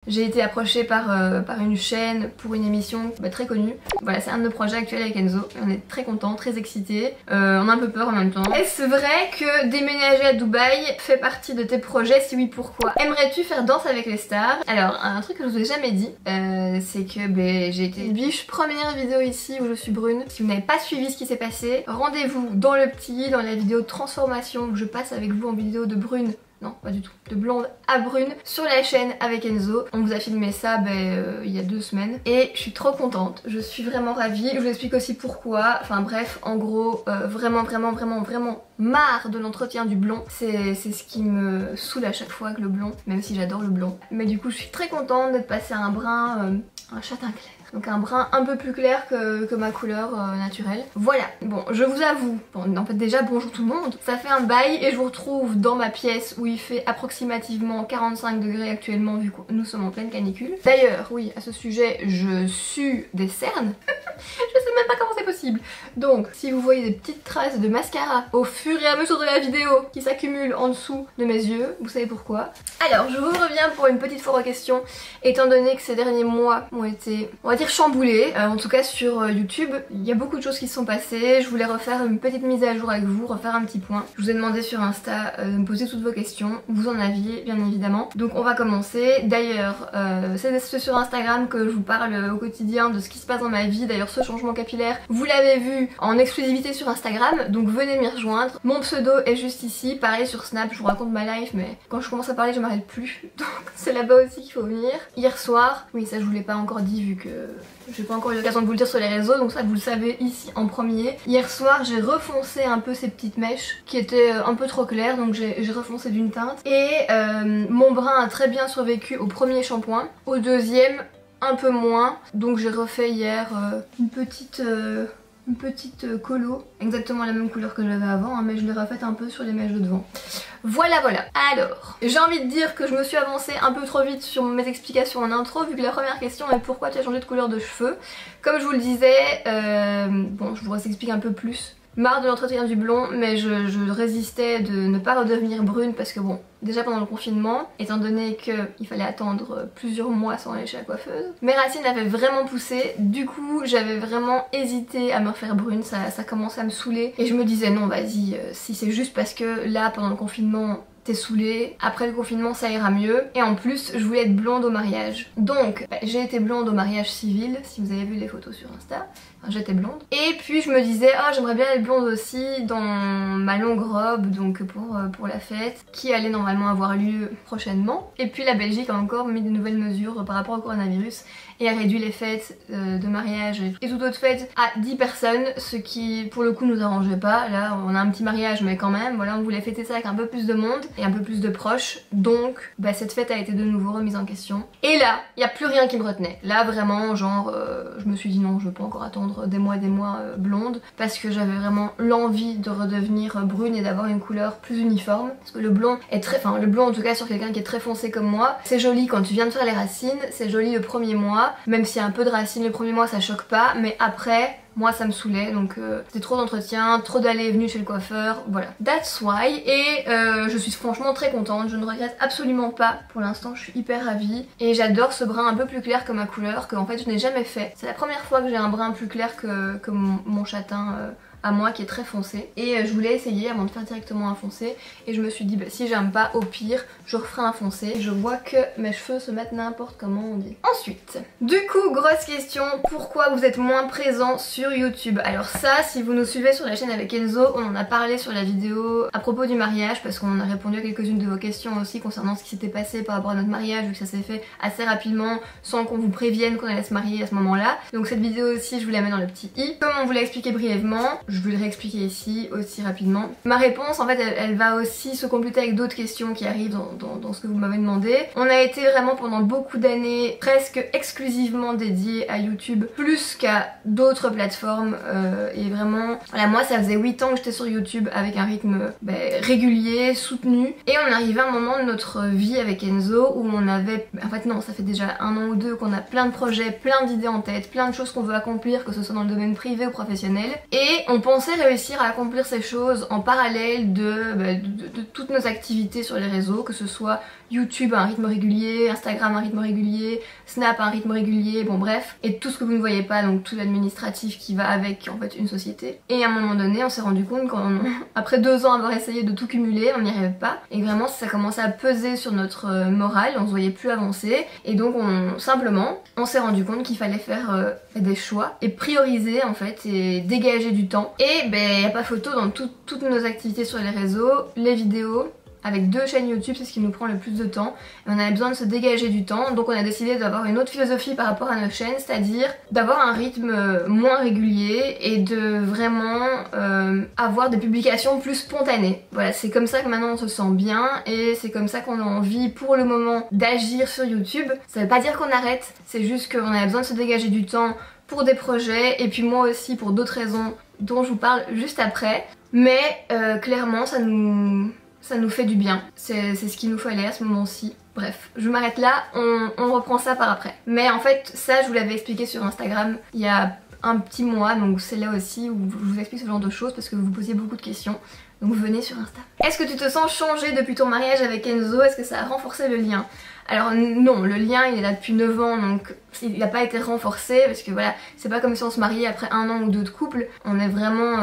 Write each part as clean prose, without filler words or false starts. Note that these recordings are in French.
J'ai été approchée par une chaîne pour une émission très connue. Voilà, c'est un de nos projets actuels avec Enzo. On est très contents, très excités. On a un peu peur en même temps. Est-ce vrai que déménager à Dubaï fait partie de tes projets? Si oui, pourquoi? Aimerais-tu faire Danse avec les stars? Alors, un truc que je vous ai jamais dit, c'est que j'ai été biche première vidéo ici où je suis brune. Si vous n'avez pas suivi ce qui s'est passé, rendez-vous dans le petit, dans la vidéo de transformation où je passe avec vous en vidéo de brune. Non, pas du tout. De blonde à brune sur la chaîne avec Enzo. On vous a filmé ça il y a 2 semaines. Et je suis trop contente. Je suis vraiment ravie. Je vous explique aussi pourquoi. Enfin bref, en gros, vraiment marre de l'entretien du blond. C'est ce qui me saoule à chaque fois avec le blond. Même si j'adore le blond. Mais du coup, je suis très contente d'être passée à un brun, un châtain clair. Donc un brun un peu plus clair que ma couleur naturelle. Voilà, bon je vous avoue, en fait déjà bonjour tout le monde. Ça fait un bail et je vous retrouve dans ma pièce où il fait approximativement 45 degrés actuellement vu que nous sommes en pleine canicule. D'ailleurs, oui, à ce sujet, je sue des cernes. Je sais même pas comment c'est possible. Donc si vous voyez des petites traces de mascara au fur et à mesure de la vidéo qui s'accumulent en dessous de mes yeux, vous savez pourquoi. Alors je vous reviens pour une petite foire aux questions, étant donné que ces derniers mois ont été, on va dire, chamboulés, en tout cas sur YouTube. Il y a beaucoup de choses qui se sont passées. Je voulais refaire une petite mise à jour avec vous, refaire un petit point. Je vous ai demandé sur Insta de me poser toutes vos questions, vous en aviez bien évidemment. Donc on va commencer. D'ailleurs c'est sur Instagram que je vous parle au quotidien de ce qui se passe dans ma vie. D'ailleurs ce changement capillaire, vous l'avez vu en exclusivité sur Instagram, donc venez m'y rejoindre. Mon pseudo est juste ici, pareil sur Snap, je vous raconte ma life, mais quand je commence à parler je m'arrête plus, donc c'est là-bas aussi qu'il faut venir. Hier soir, oui ça je vous l'ai pas encore dit vu que j'ai pas encore eu l'occasion de vous le dire sur les réseaux, donc ça vous le savez ici en premier. Hier soir j'ai refoncé un peu ces petites mèches qui étaient un peu trop claires, donc j'ai refoncé d'une teinte. Et mon brun a très bien survécu au premier shampoing, au deuxième un peu moins, donc j'ai refait hier une petite colo, exactement la même couleur que j'avais avant, hein, mais je l'ai refaite un peu sur les mèches de devant. Voilà. Alors, j'ai envie de dire que je me suis avancée un peu trop vite sur mes explications en intro, vu que la première question est pourquoi tu as changé de couleur de cheveux. Comme je vous le disais, bon je vous explique un peu plus. Marre de l'entretien du blond, mais je résistais de ne pas redevenir brune parce que bon, déjà pendant le confinement, étant donné qu'il fallait attendre plusieurs mois sans aller chez la coiffeuse, mes racines avaient vraiment poussé, du coup j'avais vraiment hésité à me refaire brune, ça commençait à me saouler et je me disais non vas-y, si c'est juste parce que là pendant le confinement t'es saoulée, après le confinement ça ira mieux, et en plus je voulais être blonde au mariage. Donc j'ai été blonde au mariage civil, si vous avez vu les photos sur Insta. Enfin, j'étais blonde. Et puis je me disais, oh j'aimerais bien être blonde aussi dans ma longue robe, donc pour la fête, qui allait normalement avoir lieu prochainement. Et puis la Belgique a encore mis de nouvelles mesures par rapport au coronavirus et a réduit les fêtes de mariage et toute autre fête à 10 personnes, ce qui pour le coup nous arrangeait pas. Là on a un petit mariage mais quand même, voilà, on voulait fêter ça avec un peu plus de monde et un peu plus de proches, donc cette fête a été de nouveau remise en question. Et là, il n'y a plus rien qui me retenait. Là vraiment genre, je me suis dit non, je peux encore attendre des mois blonde, parce que j'avais vraiment l'envie de redevenir brune et d'avoir une couleur plus uniforme, parce que le blond est très, enfin le blond en tout cas sur quelqu'un qui est très foncé comme moi, c'est joli quand tu viens de faire les racines, c'est joli le premier mois, même s'il y a un peu de racines le premier mois ça choque pas, mais après moi ça me saoulait, donc c'était trop d'entretien, trop d'allées et venues chez le coiffeur, voilà. That's why, et je suis franchement très contente, je ne regrette absolument pas pour l'instant, je suis hyper ravie. Et j'adore ce brun un peu plus clair que ma couleur, que en fait je n'ai jamais fait. C'est la première fois que j'ai un brun plus clair que mon châtain à moi qui est très foncé, et je voulais essayer avant de faire directement un foncé, et je me suis dit si j'aime pas, au pire je referai un foncé. Je vois que mes cheveux se mettent n'importe comment on dit. Ensuite, du coup grosse question, pourquoi vous êtes moins présent sur YouTube? Alors ça, si vous nous suivez sur la chaîne avec Enzo, on en a parlé sur la vidéo à propos du mariage, parce qu'on a répondu à quelques-unes de vos questions aussi concernant ce qui s'était passé par rapport à notre mariage, vu que ça s'est fait assez rapidement sans qu'on vous prévienne qu'on allait se marier à ce moment là. Donc cette vidéo aussi je vous la mets dans le petit i. Comme on vous l'a expliqué brièvement, je vais le réexpliquer ici aussi rapidement. Ma réponse en fait elle va aussi se compléter avec d'autres questions qui arrivent dans ce que vous m'avez demandé. On a été vraiment pendant beaucoup d'années presque exclusivement dédié à YouTube, plus qu'à d'autres plateformes, et vraiment voilà, moi ça faisait 8 ans que j'étais sur YouTube avec un rythme régulier, soutenu, et on arrivait à un moment de notre vie avec Enzo où on avait, en fait non, ça fait déjà 1 an ou 2 qu'on a plein de projets, plein d'idées en tête, plein de choses qu'on veut accomplir, que ce soit dans le domaine privé ou professionnel, et on On pensait réussir à accomplir ces choses en parallèle de toutes nos activités sur les réseaux, que ce soit YouTube à un rythme régulier, Instagram à un rythme régulier, Snap à un rythme régulier, bon bref, et tout ce que vous ne voyez pas, donc tout l'administratif qui va avec en fait une société. Et à un moment donné, on s'est rendu compte qu'après 2 ans avoir essayé de tout cumuler, on n'y arrivait pas, et vraiment ça commençait à peser sur notre morale, on se voyait plus avancer, et donc on s'est rendu compte qu'il fallait faire des choix et prioriser en fait et dégager du temps. Et ben y a pas photo dans toutes nos activités sur les réseaux, les vidéos. Avec 2 chaînes YouTube, c'est ce qui nous prend le plus de temps et on avait besoin de se dégager du temps, donc on a décidé d'avoir une autre philosophie par rapport à nos chaînes, c'est-à-dire d'avoir un rythme moins régulier et de vraiment avoir des publications plus spontanées. Voilà, c'est comme ça que maintenant on se sent bien et c'est comme ça qu'on a envie pour le moment d'agir sur YouTube. Ça veut pas dire qu'on arrête, c'est juste qu'on avait besoin de se dégager du temps pour des projets et puis moi aussi pour d'autres raisons dont je vous parle juste après, mais clairement ça nous fait du bien, c'est ce qu'il nous fallait à ce moment-ci. Bref, je m'arrête là, on reprend ça par après. Mais en fait, ça je vous l'avais expliqué sur Instagram il y a un petit mois, donc c'est là aussi où je vous explique ce genre de choses parce que vous vous posiez beaucoup de questions. Donc venez sur Insta. Est-ce que tu te sens changé depuis ton mariage avec Enzo? Est-ce que ça a renforcé le lien? Alors non, le lien il est là depuis 9 ans donc il n'a pas été renforcé parce que voilà, c'est pas comme si on se mariait après 1 an ou 2 de couple. On est vraiment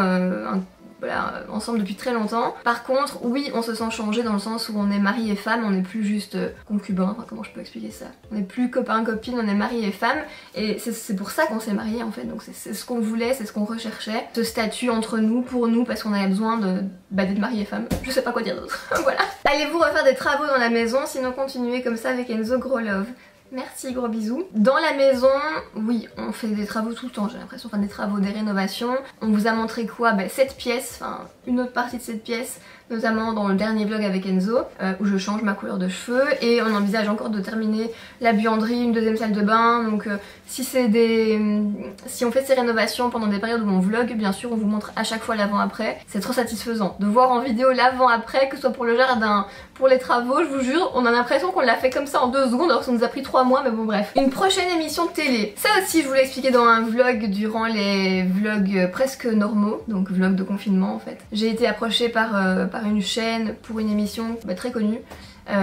voilà, ensemble depuis très longtemps. Par contre, oui, on se sent changé dans le sens où on est mari et femme, on n'est plus juste concubin, enfin comment je peux expliquer ça? On n'est plus copain, copine, on est mari et femme et c'est pour ça qu'on s'est mariés en fait, donc c'est ce qu'on voulait, c'est ce qu'on recherchait, ce statut entre nous, pour nous, parce qu'on avait besoin d'être mari et femme, je sais pas quoi dire d'autre, voilà. Allez-vous refaire des travaux dans la maison, sinon continuez comme ça avec Enzo, gros love. Merci, gros bisous. Dans la maison, oui, on fait des travaux tout le temps, j'ai l'impression, enfin des travaux, des rénovations. On vous a montré quoi? Cette pièce, enfin une autre partie de cette pièce, notamment dans le dernier vlog avec Enzo, où je change ma couleur de cheveux, et on envisage encore de terminer la buanderie, une 2e salle de bain, donc si on fait ces rénovations pendant des périodes où on vlog, bien sûr on vous montre à chaque fois l'avant-après, c'est trop satisfaisant de voir en vidéo l'avant-après, que ce soit pour le jardin, pour les travaux, je vous jure, on a l'impression qu'on l'a fait comme ça en 2 secondes alors que ça nous a pris 3 mois, mais bon bref. Une prochaine émission de télé, ça aussi je vous l'ai expliqué dans un vlog durant les vlogs presque normaux, donc vlog de confinement en fait. J'ai été approchée par une chaîne pour une émission très connue.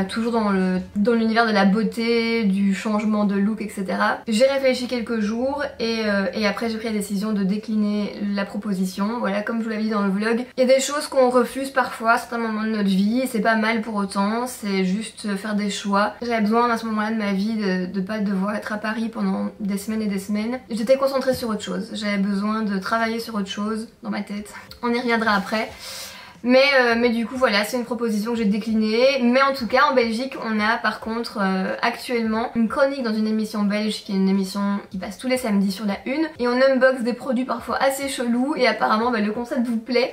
Toujours dans l'univers de la beauté, du changement de look, etc. J'ai réfléchi quelques jours et après j'ai pris la décision de décliner la proposition. Voilà, comme je vous l'avais dit dans le vlog, il y a des choses qu'on refuse parfois à certains moments de notre vie et c'est pas mal pour autant, c'est juste faire des choix. J'avais besoin à ce moment-là de ma vie de pas devoir être à Paris pendant des semaines et des semaines. J'étais concentrée sur autre chose, j'avais besoin de travailler sur autre chose dans ma tête. On y reviendra après. Mais du coup voilà, c'est une proposition que j'ai déclinée. Mais en tout cas en Belgique on a par contre actuellement une chronique dans une émission belge qui est une émission qui passe tous les samedis sur la 1. Et on unbox des produits parfois assez chelous et apparemment le concept vous plaît.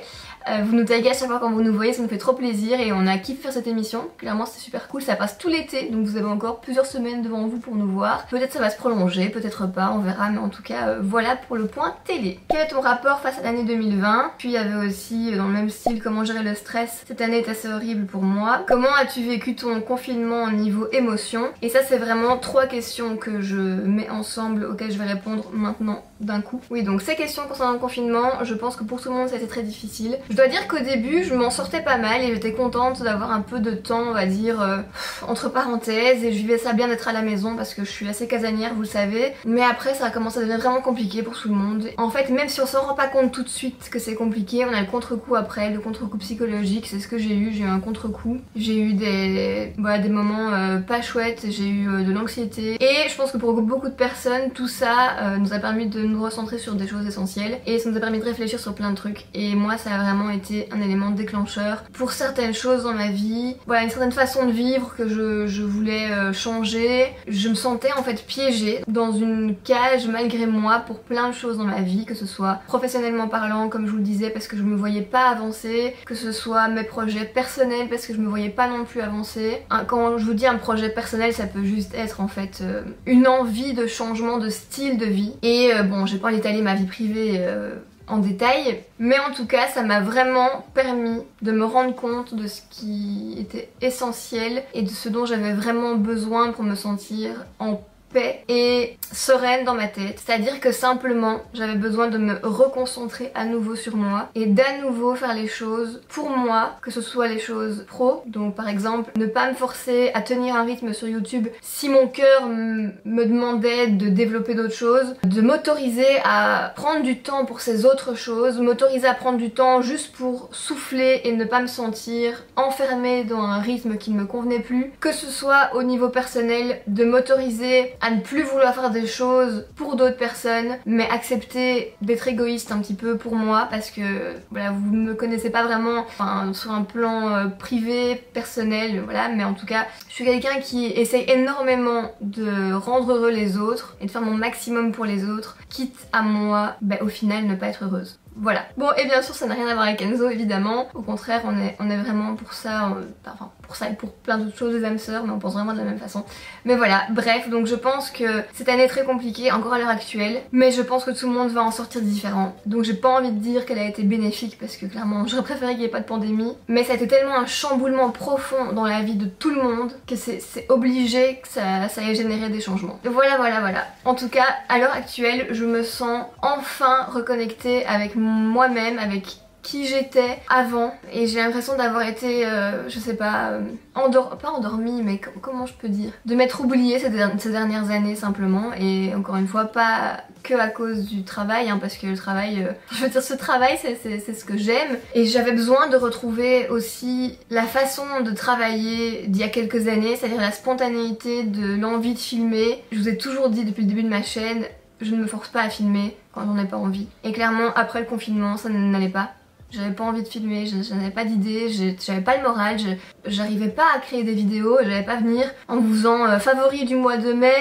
Vous nous taguez à chaque fois quand vous nous voyez, ça nous fait trop plaisir et on a kiffé faire cette émission. Clairement c'est super cool, ça passe tout l'été donc vous avez encore plusieurs semaines devant vous pour nous voir. Peut-être ça va se prolonger, peut-être pas, on verra, mais en tout cas voilà pour le point télé. Quel est ton rapport face à l'année 2020? Puis il y avait aussi dans le même style comment gérer le stress. Cette année est assez horrible pour moi. Comment as-tu vécu ton confinement au niveau émotion? Et ça c'est vraiment 3 questions que je mets ensemble auxquelles je vais répondre maintenant d'un coup. Oui, donc ces questions concernant le confinement, je pense que pour tout le monde ça a été très difficile. Je dois dire qu'au début je m'en sortais pas mal et j'étais contente d'avoir un peu de temps, on va dire, entre parenthèses, et je vivais ça bien d'être à la maison parce que je suis assez casanière, vous le savez. Mais après ça a commencé à devenir vraiment compliqué pour tout le monde. En fait, même si on s'en rend pas compte tout de suite que c'est compliqué, on a le contre-coup après, le contre-coup psychologique, c'est ce que j'ai eu un contre-coup. J'ai eu des moments pas chouettes, j'ai eu de l'anxiété et je pense que pour beaucoup de personnes tout ça nous a permis de nous recentrer sur des choses essentielles et ça nous a permis de réfléchir sur plein de trucs. Et moi ça a vraiment été un élément déclencheur pour certaines choses dans ma vie. Voilà, une certaine façon de vivre que je voulais changer. Je me sentais en fait piégée dans une cage malgré moi pour plein de choses dans ma vie, que ce soit professionnellement parlant comme je vous le disais parce que je me voyais pas avancer, que ce soit mes projets personnels parce que je me voyais pas non plus avancer. Quand je vous dis un projet personnel, ça peut juste être en fait une envie de changement de style de vie. Et bon, j'ai pas envie d'étaler ma vie privée en détail, mais en tout cas ça m'a vraiment permis de me rendre compte de ce qui était essentiel et de ce dont j'avais vraiment besoin pour me sentir en paix et sereine dans ma tête. C'est-à-dire que simplement j'avais besoin de me reconcentrer à nouveau sur moi et d'à nouveau faire les choses pour moi, que ce soit les choses pro, donc par exemple ne pas me forcer à tenir un rythme sur YouTube si mon cœur me demandait de développer d'autres choses, de m'autoriser à prendre du temps pour ces autres choses, m'autoriser à prendre du temps juste pour souffler et ne pas me sentir enfermée dans un rythme qui ne me convenait plus, que ce soit au niveau personnel, de m'autoriser à ne plus vouloir faire des choses pour d'autres personnes, mais accepter d'être égoïste un petit peu pour moi, parce que voilà, vous ne me connaissez pas vraiment, enfin sur un plan privé, personnel, voilà, mais en tout cas je suis quelqu'un qui essaye énormément de rendre heureux les autres et de faire mon maximum pour les autres, quitte à moi au final ne pas être heureuse. Voilà. Bon, et bien sûr ça n'a rien à voir avec Enzo évidemment, au contraire on est vraiment pour ça, enfin pour ça et pour plein d'autres choses des âmes sœurs, mais on pense vraiment de la même façon. Mais voilà, bref, donc je pense que cette année est très compliquée encore à l'heure actuelle, mais je pense que tout le monde va en sortir différent. Donc j'ai pas envie de dire qu'elle a été bénéfique parce que clairement j'aurais préféré qu'il n'y ait pas de pandémie, mais ça a été tellement un chamboulement profond dans la vie de tout le monde que c'est obligé que ça ait généré des changements. Voilà. En tout cas, à l'heure actuelle, je me sens enfin reconnectée avec moi-même, avec qui j'étais avant, et j'ai l'impression d'avoir été, je sais pas, pas endormie, mais comment je peux dire, de m'être oubliée ces dernières années simplement, et encore une fois pas que à cause du travail, hein, parce que le travail, je veux dire ce travail c'est ce que j'aime, et j'avais besoin de retrouver aussi la façon de travailler d'il y a quelques années, c'est-à-dire la spontanéité de l'envie de filmer. Je vous ai toujours dit depuis le début de ma chaîne, je ne me force pas à filmer quand j'en ai pas envie, et clairement après le confinement ça n'allait pas. J'avais pas envie de filmer, je n'avais pas d'idée, j'avais pas le moral, j'arrivais pas à créer des vidéos, j'allais pas venir en vous faisant favoris du mois de mai,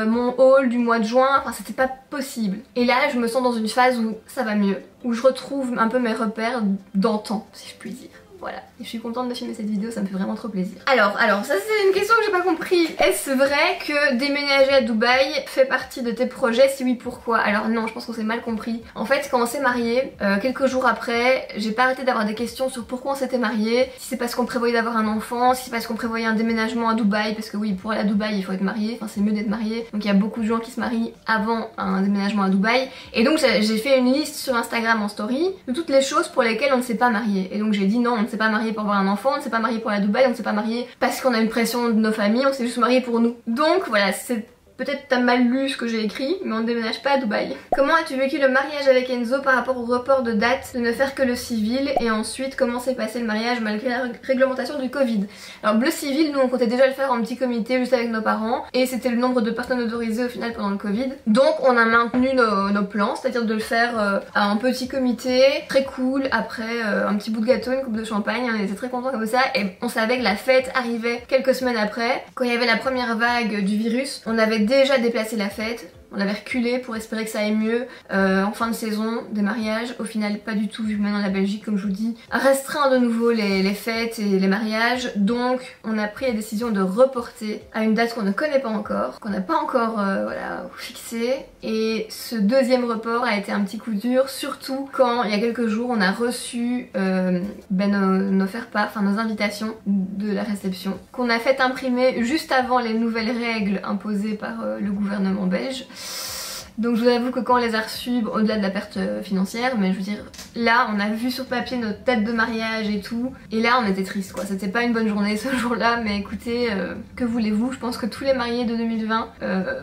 mon haul du mois de juin, enfin c'était pas possible. Et là je me sens dans une phase où ça va mieux, où je retrouve un peu mes repères d'antan, si je puis dire. Voilà, et je suis contente de filmer cette vidéo, ça me fait vraiment trop plaisir. Alors, ça c'est une question que j'ai pas compris. Est-ce vrai que déménager à Dubaï fait partie de tes projets? Si oui, pourquoi? Alors non, je pense qu'on s'est mal compris. En fait, quand on s'est mariés, quelques jours après, j'ai pas arrêté d'avoir des questions sur pourquoi on s'était mariés, si c'est parce qu'on prévoyait d'avoir un enfant, si c'est parce qu'on prévoyait un déménagement à Dubaï, parce que oui, pour aller à Dubaï, il faut être marié, enfin c'est mieux d'être marié. Donc il y a beaucoup de gens qui se marient avant un déménagement à Dubaï. Et donc j'ai fait une liste sur Instagram en story de toutes les choses pour lesquelles on ne s'est pas marié. Et donc j'ai dit non, on ne s'est pas marié pour avoir un enfant, on ne s'est pas marié pour aller à Dubaï, on ne s'est pas marié parce qu'on a une pression de nos familles, on s'est juste marié pour nous. Donc voilà, c'est peut-être t'as mal lu ce que j'ai écrit, mais on ne déménage pas à Dubaï. Comment as-tu vécu le mariage avec Enzo par rapport au report de date, de ne faire que le civil, et ensuite comment s'est passé le mariage malgré la réglementation du Covid? Alors le civil, nous on comptait déjà le faire en petit comité juste avec nos parents, et c'était le nombre de personnes autorisées au final pendant le Covid. Donc on a maintenu nos plans, c'est-à-dire de le faire à un petit comité, très cool, après un petit bout de gâteau, une coupe de champagne, on était très contents comme ça, et on savait que la fête arrivait quelques semaines après. Quand il y avait la première vague du virus, on avait déjà déplacé la fête, on l'avait reculé pour espérer que ça aille mieux en fin de saison des mariages. Au final pas du tout, vu que maintenant la Belgique, comme je vous dis, restreint de nouveau les fêtes et les mariages. Donc on a pris la décision de reporter à une date qu'on ne connaît pas encore, qu'on n'a pas encore voilà, fixée. Et ce deuxième report a été un petit coup dur, surtout quand il y a quelques jours on a reçu nos faire-part, enfin nos invitations de la réception, qu'on a fait imprimer juste avant les nouvelles règles imposées par le gouvernement belge. Donc je vous avoue que quand on les a reçus, au-delà de la perte financière, mais je veux dire, là on a vu sur papier notre date de mariage et tout, et là on était triste quoi, c'était pas une bonne journée ce jour-là, mais écoutez, que voulez-vous, je pense que tous les mariés de 2020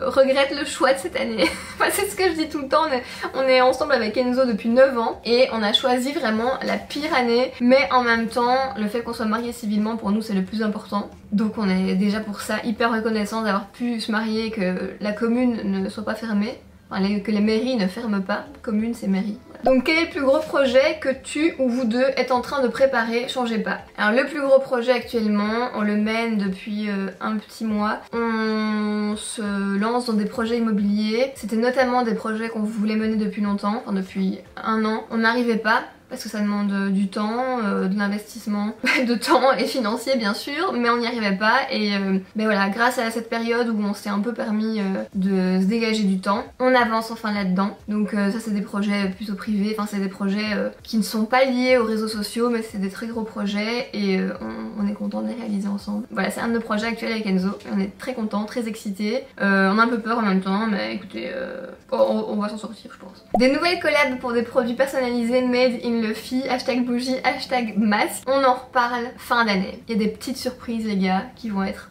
regrettent le choix de cette année. Enfin, c'est ce que je dis tout le temps, on est ensemble avec Enzo depuis 9 ans, et on a choisi vraiment la pire année, mais en même temps, le fait qu'on soit mariés civilement pour nous c'est le plus important. Donc on est déjà pour ça hyper reconnaissant d'avoir pu se marier, que la commune ne soit pas fermée. Enfin, que les mairies ne ferment pas, commune c'est mairie. Voilà. Donc quel est le plus gros projet que tu ou vous deux êtes en train de préparer? Changez pas. Alors le plus gros projet actuellement, on le mène depuis un petit mois. On se lance dans des projets immobiliers. C'était notamment des projets qu'on voulait mener depuis longtemps, enfin depuis un an. On n'arrivait pas. parce que ça demande du temps, de l'investissement, de temps et financier bien sûr, mais on n'y arrivait pas et ben voilà, grâce à cette période où on s'est un peu permis de se dégager du temps, on avance enfin là-dedans. Donc ça c'est des projets plutôt privés, enfin c'est des projets qui ne sont pas liés aux réseaux sociaux, mais c'est des très gros projets et on est content de les réaliser ensemble. Voilà, c'est un de nos projets actuels avec Enzo, et on est très content, très excités. On a un peu peur en même temps, mais écoutez, on va s'en sortir je pense. Des nouvelles collabs pour des produits personnalisés made in Luffy, hashtag bougie, hashtag masque. On en reparle fin d'année. Il y a des petites surprises les gars qui vont être...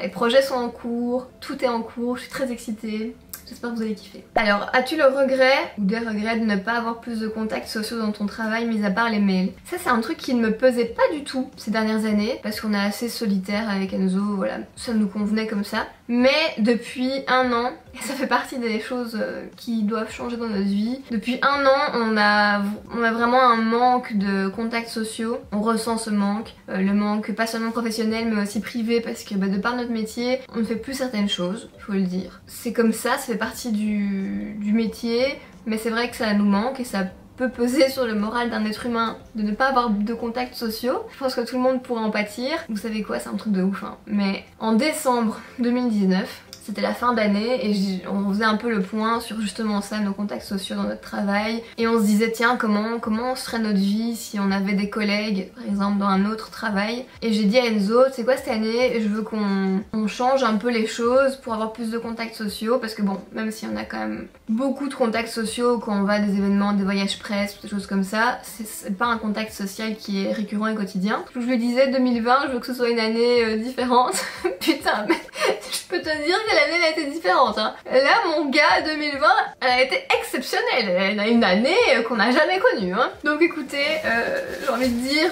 Les projets sont en cours, tout est en cours, je suis très excitée. J'espère que vous allez kiffer. Alors, as-tu le regret ou des regrets de ne pas avoir plus de contacts sociaux dans ton travail, mis à part les mails? Ça, c'est un truc qui ne me pesait pas du tout ces dernières années, parce qu'on est assez solitaire avec Enzo, voilà, ça nous convenait comme ça. Mais depuis un an, et ça fait partie des choses qui doivent changer dans notre vie, depuis un an, on a vraiment un manque de contacts sociaux. On ressent ce manque, le manque pas seulement professionnel, mais aussi privé, parce que de par notre métier, on ne fait plus certaines choses, faut le dire. C'est comme ça fait partie du métier, mais c'est vrai que ça nous manque et ça peut peser sur le moral d'un être humain de ne pas avoir de contacts sociaux. Je pense que tout le monde pourrait en pâtir. Vous savez quoi, c'est un truc de ouf hein. Mais en décembre 2019, c'était la fin d'année et on faisait un peu le point sur justement ça, nos contacts sociaux dans notre travail. Et on se disait tiens comment serait notre vie si on avait des collègues par exemple dans un autre travail. Et j'ai dit à Enzo, c'est quoi cette année, je veux qu'on change un peu les choses pour avoir plus de contacts sociaux. Parce que bon, même si on a quand même beaucoup de contacts sociaux quand on va à des événements, des voyages presse, des choses comme ça, c'est pas un contact social qui est récurrent et quotidien. Je lui disais 2020, je veux que ce soit une année différente. Putain mais je peux te dire que l'année a été différente hein. Là mon gars 2020 elle a été exceptionnelle, elle a une année qu'on n'a jamais connue hein. Donc écoutez, j'ai envie de dire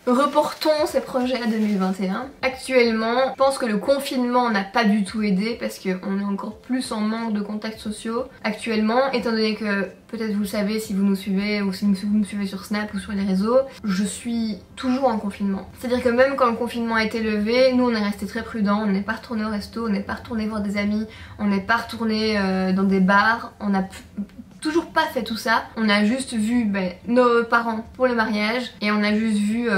reportons ces projets à 2021. Actuellement, je pense que le confinement n'a pas du tout aidé parce qu'on est encore plus en manque de contacts sociaux actuellement, étant donné que peut-être vous le savez si vous nous suivez ou si vous me suivez sur Snap ou sur les réseaux, je suis toujours en confinement. C'est-à-dire que même quand le confinement a été levé, nous on est resté très prudents, on n'est pas retourné au resto, on n'est pas retourné voir des amis, on n'est pas retourné dans des bars, on a toujours pas fait tout ça. On a juste vu nos parents pour le mariage et on a juste vu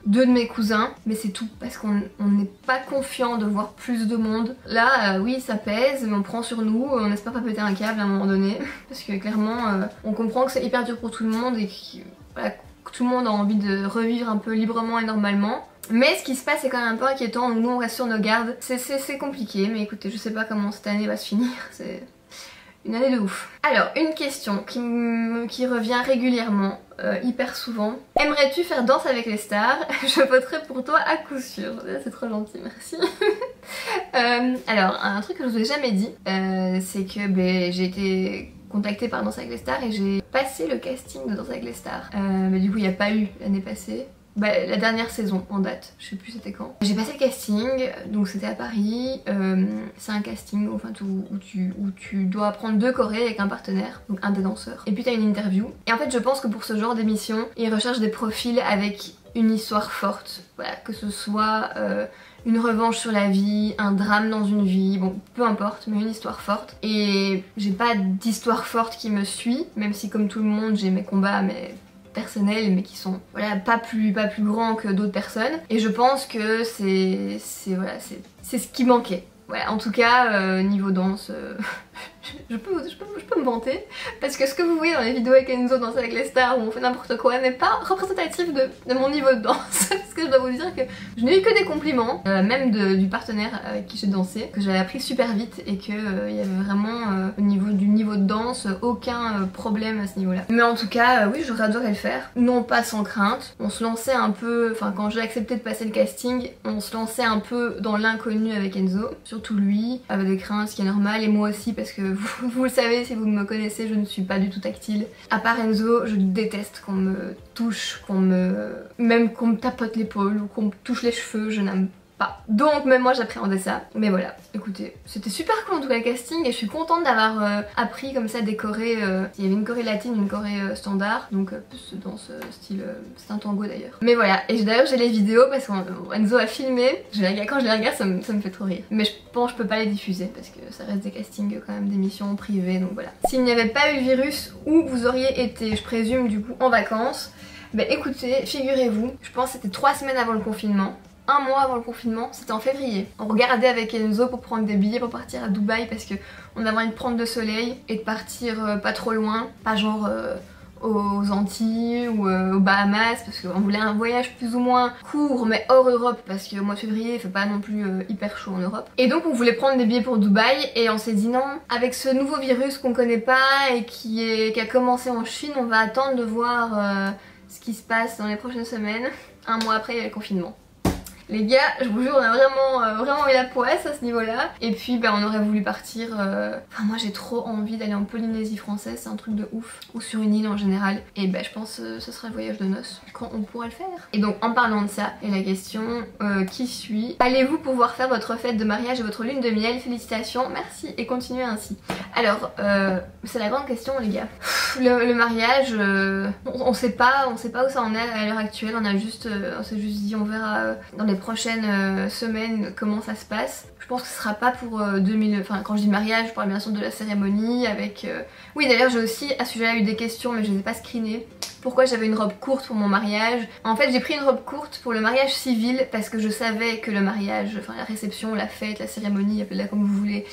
deux de mes cousins, mais c'est tout parce qu'on n'est pas confiant de voir plus de monde. Là oui ça pèse mais on prend sur nous, on espère pas péter un câble à un moment donné parce que clairement on comprend que c'est hyper dur pour tout le monde et que tout le monde a envie de revivre un peu librement et normalement. Mais ce qui se passe est quand même un peu inquiétant, donc nous on reste sur nos gardes. C'est compliqué mais écoutez je sais pas comment cette année va se finir, c'est une année de ouf. Alors, une question qui revient régulièrement, hyper souvent. Aimerais-tu faire Danse avec les stars? Je voterai pour toi à coup sûr. C'est trop gentil, merci. Alors, un truc que je vous ai jamais dit, c'est que j'ai été contactée par Danse avec les stars et j'ai passé le casting de Danse avec les stars. Mais du coup, il n'y a pas eu l'année passée. La dernière saison en date, je sais plus c'était quand. J'ai passé le casting, donc c'était à Paris, c'est un casting enfin, où tu dois apprendre 2 chorés avec un partenaire, donc un des danseurs. Et puis t'as une interview. Et en fait je pense que pour ce genre d'émission, ils recherchent des profils avec une histoire forte. Voilà, que ce soit une revanche sur la vie, un drame dans une vie, bon peu importe, mais une histoire forte. Et j'ai pas d'histoire forte qui me suit, même si comme tout le monde j'ai mes combats, personnels mais qui sont voilà, pas plus grands que d'autres personnes et je pense que c'est ce qui manquait. Voilà, en tout cas niveau danse je peux me vanter parce que ce que vous voyez dans les vidéos avec Enzo Danse avec les stars où on fait n'importe quoi n'est pas représentatif de mon niveau de danse parce que je dois vous dire que je n'ai eu que des compliments même du partenaire avec qui j'ai dansé, que j'avais appris super vite et que il y avait vraiment au niveau du niveau de danse aucun problème à ce niveau là. Mais en tout cas oui j'aurais adoré le faire, non pas sans crainte, on se lançait un peu, enfin quand j'ai accepté de passer le casting on se lançait un peu dans l'inconnu avec Enzo, surtout lui avait des craintes ce qui est normal et moi aussi parce que vous le savez si vous me connaissez, je ne suis pas du tout tactile. À part Enzo, je déteste qu'on me touche, même qu'on me tapote l'épaule ou qu'on me touche les cheveux, je n'aime pas. Donc même moi j'appréhendais ça. Mais voilà, écoutez, c'était super cool en tout cas le casting et je suis contente d'avoir appris comme ça des chorés. Il y avait une choré latine, une choré standard, donc plus dans ce style, c'est un tango d'ailleurs. Mais voilà, et d'ailleurs j'ai les vidéos parce qu'Enzo a filmé, quand je les regarde ça me fait trop rire. Mais je pense que je peux pas les diffuser parce que ça reste des castings quand même d'émissions privées, donc voilà. S'il n'y avait pas eu le virus, où vous auriez été, je présume du coup en vacances? Bah écoutez, figurez-vous, je pense que c'était 3 semaines avant le confinement. Un mois avant le confinement, c'était en février. On regardait avec Enzo pour prendre des billets pour partir à Dubaï parce que on avait envie de prendre le soleil et de partir pas trop loin, pas genre aux Antilles ou aux Bahamas parce qu'on voulait un voyage plus ou moins court mais hors Europe parce qu'au mois de février il fait pas non plus hyper chaud en Europe. Et donc on voulait prendre des billets pour Dubaï et on s'est dit non, avec ce nouveau virus qu'on connaît pas et qui a commencé en Chine, on va attendre de voir ce qui se passe dans les prochaines semaines. Un mois après il y a le confinement. Les gars, je vous jure, on a vraiment eu la poisse à ce niveau-là. Et puis on aurait voulu partir... Enfin moi j'ai trop envie d'aller en Polynésie française, c'est un truc de ouf. Ou sur une île en général. Et je pense que ce sera le voyage de noces quand on pourra le faire. Et donc en parlant de ça, et la question qui suit: allez-vous pouvoir faire votre fête de mariage et votre lune de miel? Félicitations, merci et continuez ainsi. Alors, c'est la grande question les gars. Le mariage, on sait pas où ça en est à l'heure actuelle. On s'est juste dit on verra dans les prochaines semaines comment ça se passe. Je pense que ce sera pas pour Enfin quand je dis mariage, je parle bien sûr de la cérémonie avec... Oui d'ailleurs j'ai aussi à ce sujet-là eu des questions mais je les ai pas screenées. Pourquoi j'avais une robe courte pour mon mariage? En fait j'ai pris une robe courte pour le mariage civil parce que je savais que le mariage, enfin la réception, la fête, la cérémonie, appelez-la comme vous voulez,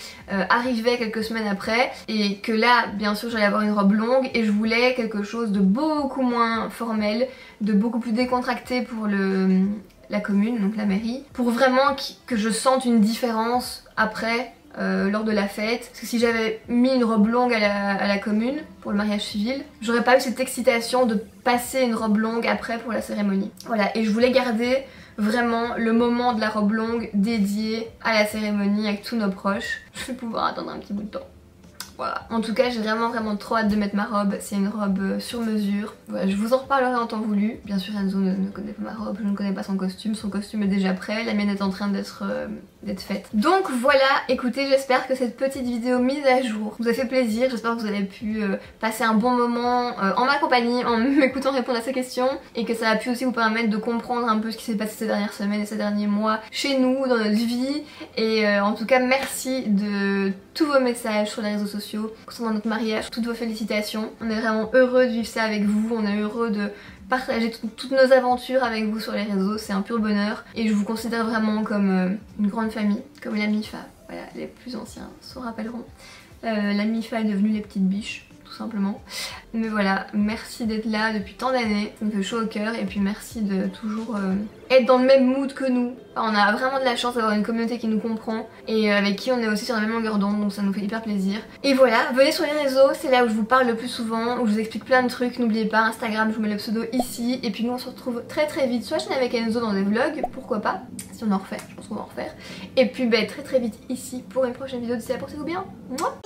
arrivait quelques semaines après et que là bien sûr j'allais avoir une robe longue et je voulais quelque chose de beaucoup moins formel, de beaucoup plus décontracté pour la commune, donc la mairie, pour vraiment que je sente une différence après lors de la fête. Parce que si j'avais mis une robe longue à la commune pour le mariage civil, j'aurais pas eu cette excitation de passer une robe longue après pour la cérémonie. Voilà, et je voulais garder vraiment le moment de la robe longue dédié à la cérémonie avec tous nos proches. Je vais pouvoir attendre un petit bout de temps. Voilà. En tout cas j'ai vraiment trop hâte de mettre ma robe, c'est une robe sur mesure. Voilà, je vous en reparlerai en temps voulu. Bien sûr Enzo ne connaît pas ma robe, je ne connais pas son costume est déjà prêt, la mienne est en train d'être faite. Donc voilà, écoutez, j'espère que cette petite vidéo mise à jour vous a fait plaisir, j'espère que vous avez pu passer un bon moment en ma compagnie, en m'écoutant répondre à ces questions et que ça a pu aussi vous permettre de comprendre un peu ce qui s'est passé ces dernières semaines et ces derniers mois chez nous, dans notre vie. Et en tout cas merci de tous vos messages sur les réseaux sociaux concernant notre mariage, toutes vos félicitations. On est vraiment heureux de vivre ça avec vous, on est heureux de partager toutes nos aventures avec vous sur les réseaux, c'est un pur bonheur et je vous considère vraiment comme une grande famille, comme la MIFA. Voilà, les plus anciens s'en rappelleront. La MIFA est devenue les petites biches, tout simplement. Mais voilà, merci d'être là depuis tant d'années, ça me fait chaud au cœur et puis merci de toujours être dans le même mood que nous. Enfin, on a vraiment de la chance d'avoir une communauté qui nous comprend et avec qui on est aussi sur la même longueur d'onde, donc ça nous fait hyper plaisir. Et voilà, venez sur les réseaux, c'est là où je vous parle le plus souvent, où je vous explique plein de trucs. N'oubliez pas Instagram, je vous mets le pseudo ici. Et puis nous on se retrouve très vite, soit chaîne avec Enzo dans des vlogs, pourquoi pas, si on en refait, je pense qu'on va en refaire. Et puis très vite ici pour une prochaine vidéo, d'ici là portez-vous bien. Mouah.